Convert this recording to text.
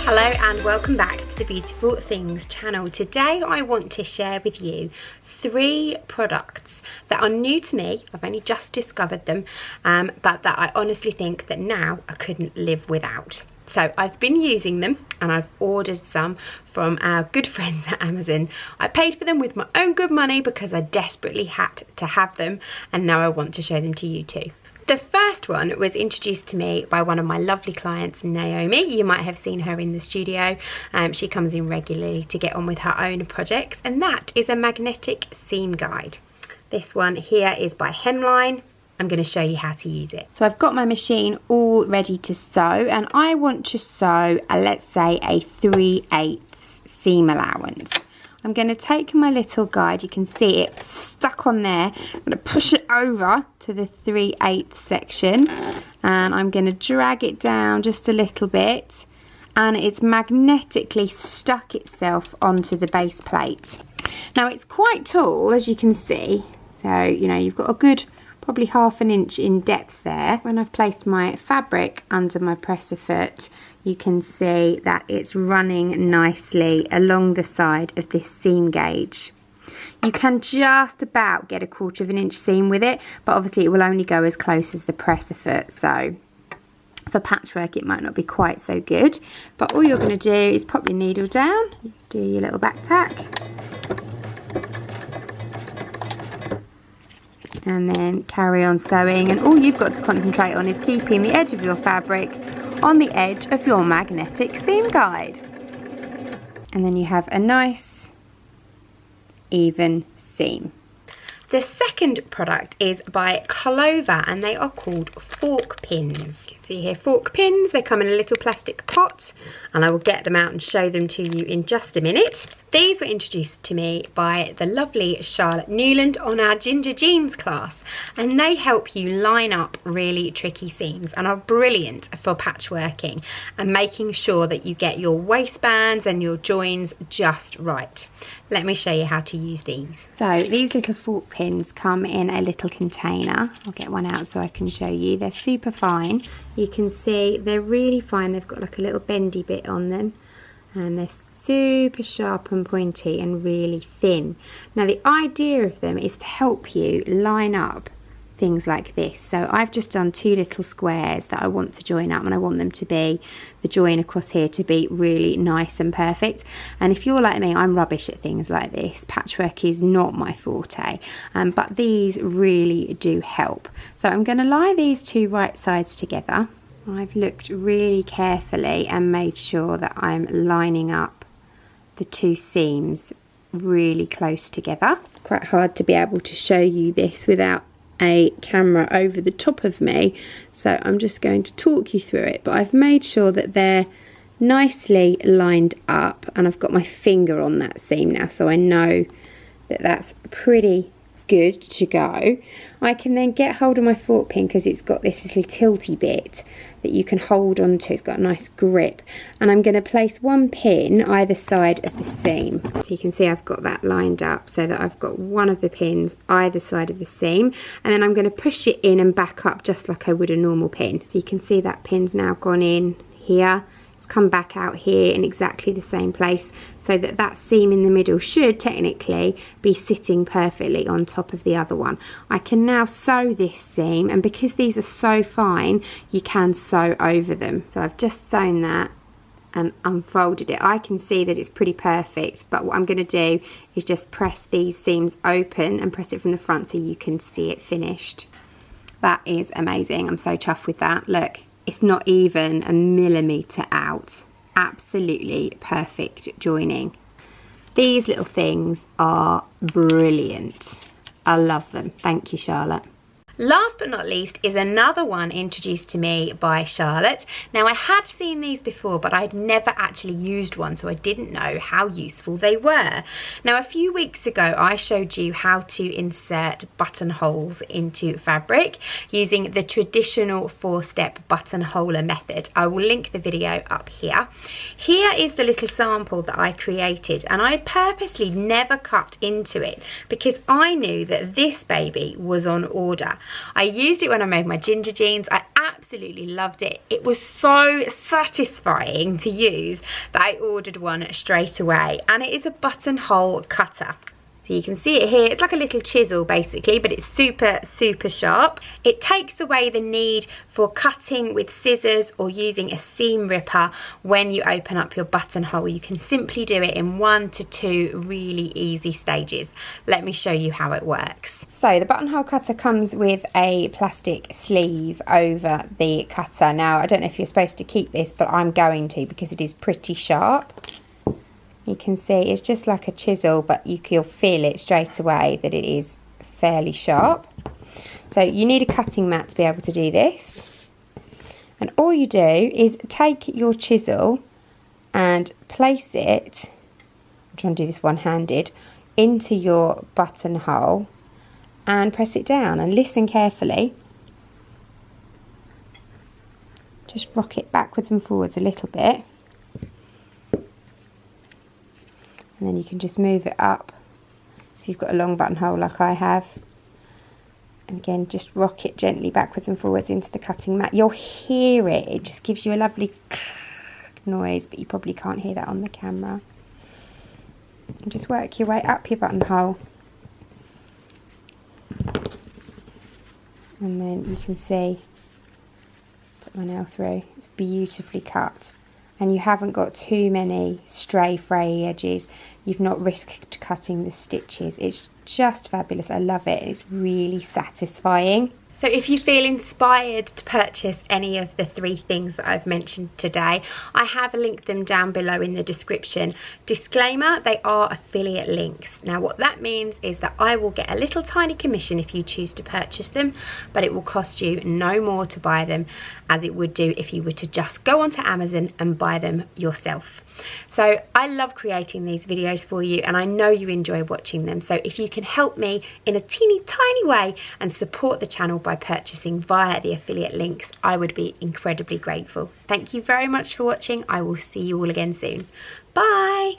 Hello and welcome back to the Beautiful Things channel. Today I want to share with you 3 products that are new to me. I've only just discovered them, but that I honestly think that now I couldn't live without. So I've been using them and I've ordered some from our good friends at Amazon. I paid for them with my own good money because I desperately had to have them, and now I want to show them to you too. The first one was introduced to me by one of my lovely clients, Naomi. You might have seen her in the studio. She comes in regularly to get on with her own projects, and that is a magnetic seam guide. This one here is by Hemline. I'm going to show you how to use it. So I've got my machine all ready to sew, and I want to sew, let's say, a 3/8 seam allowance. I'm going to take my little guide, you can see it stuck on there. I'm going to push it over to the 3/8 section, and I'm going to drag it down just a little bit, and it's magnetically stuck itself onto the base plate. Now it's quite tall, as you can see, so you know you've got a good probably 1/2 inch in depth there. When I've placed my fabric under my presser foot, you can see that it's running nicely along the side of this seam gauge. You can just about get a 1/4 inch seam with it, but obviously it will only go as close as the presser foot, so for patchwork it might not be quite so good. But all you're going to do is pop your needle down, do your little back tack, and then carry on sewing, and all you've got to concentrate on is keeping the edge of your fabric on the edge of your magnetic seam guide, and then you have a nice even seam. The second product is by Clover, and they are called fork pins. You can see here fork pins. They come in a little plastic pot, and I will get them out and show them to you in just a minute. These were introduced to me by the lovely Charlotte Newland on our Ginger Jeans class, and they help you line up really tricky seams and are brilliant for patchworking and making sure that you get your waistbands and your joins just right. Let me show you how to use these. So these little fork pins come in a little container. I'll get one out so I can show you. They're super fine. You can see they're really fine. They've got like a little bendy bit on them, and they're super sharp and pointy and really thin. Now the idea of them is to help you line up things like this. So I've just done 2 little squares that I want to join up, and I want them to be, the join across here to be really nice and perfect. And if you're like me, I'm rubbish at things like this. Patchwork is not my forte, but these really do help. So I'm going to lie these 2 right sides together. I've looked really carefully and made sure that I'm lining up the 2 seams really close together. Quite hard to be able to show you this without a camera over the top of me, so I'm just going to talk you through it. But I've made sure that they're nicely lined up, and I've got my finger on that seam now, so I know that that's pretty good to go. I can then get hold of my fork pin because it's got this little tilty bit that you can hold onto. It's got a nice grip, and I'm going to place 1 pin either side of the seam. So you can see I've got that lined up so that I've got one of the pins either side of the seam, and then I'm going to push it in and back up just like I would a normal pin. So you can see that pin's now gone in here. It's come back out here in exactly the same place, so that that seam in the middle should technically be sitting perfectly on top of the other one. I can now sew this seam, and because these are so fine, you can sew over them. So I've just sewn that and unfolded it. I can see that it's pretty perfect, but what I'm going to do is just press these seams open and press it from the front so you can see it finished. That is amazing. I'm so chuffed with that. Look. It's not even a millimetre out. It's absolutely perfect joining. These little things are brilliant. I love them. Thank you, Charlotte. Last but not least is another one introduced to me by Charlotte. Now I had seen these before, but I'd never actually used one, so I didn't know how useful they were. Now a few weeks ago I showed you how to insert buttonholes into fabric using the traditional 4-step buttonholer method. I will link the video up here. Here is the little sample that I created, and I purposely never cut into it because I knew that this baby was on order. I used it when I made my ginger jeans. I absolutely loved it. It was so satisfying to use that I ordered one straight away, and it is a buttonhole cutter. So you can see it here. It's like a little chisel basically, but it's super, super sharp. It takes away the need for cutting with scissors or using a seam ripper when you open up your buttonhole. You can simply do it in 1 to 2 really easy stages. Let me show you how it works. So the buttonhole cutter comes with a plastic sleeve over the cutter. Now, I don't know if you're supposed to keep this, but I'm going to because it is pretty sharp. You can see it's just like a chisel, but you'll feel it straight away that it is fairly sharp. So you need a cutting mat to be able to do this. And all you do is take your chisel and place it, I'm trying to do this one-handed, into your buttonhole and press it down and listen carefully. Just rock it backwards and forwards a little bit. And then you can just move it up if you've got a long buttonhole like I have. And again, just rock it gently backwards and forwards into the cutting mat. You'll hear it. It just gives you a lovely noise, but you probably can't hear that on the camera. And just work your way up your buttonhole. And then you can see, put my nail through, it's beautifully cut. And you haven't got too many stray fray edges. You've not risked cutting the stitches. It's just fabulous. I love it. It's really satisfying. So if you feel inspired to purchase any of the 3 things that I've mentioned today, I have linked them down below in the description. Disclaimer, they are affiliate links. Now what that means is that I will get a little tiny commission if you choose to purchase them, but it will cost you no more to buy them as it would do if you were to just go onto Amazon and buy them yourself. So I love creating these videos for you, and I know you enjoy watching them. So if you can help me in a teeny tiny way and support the channel by purchasing via the affiliate links, I would be incredibly grateful. Thank you very much for watching. I will see you all again soon. Bye.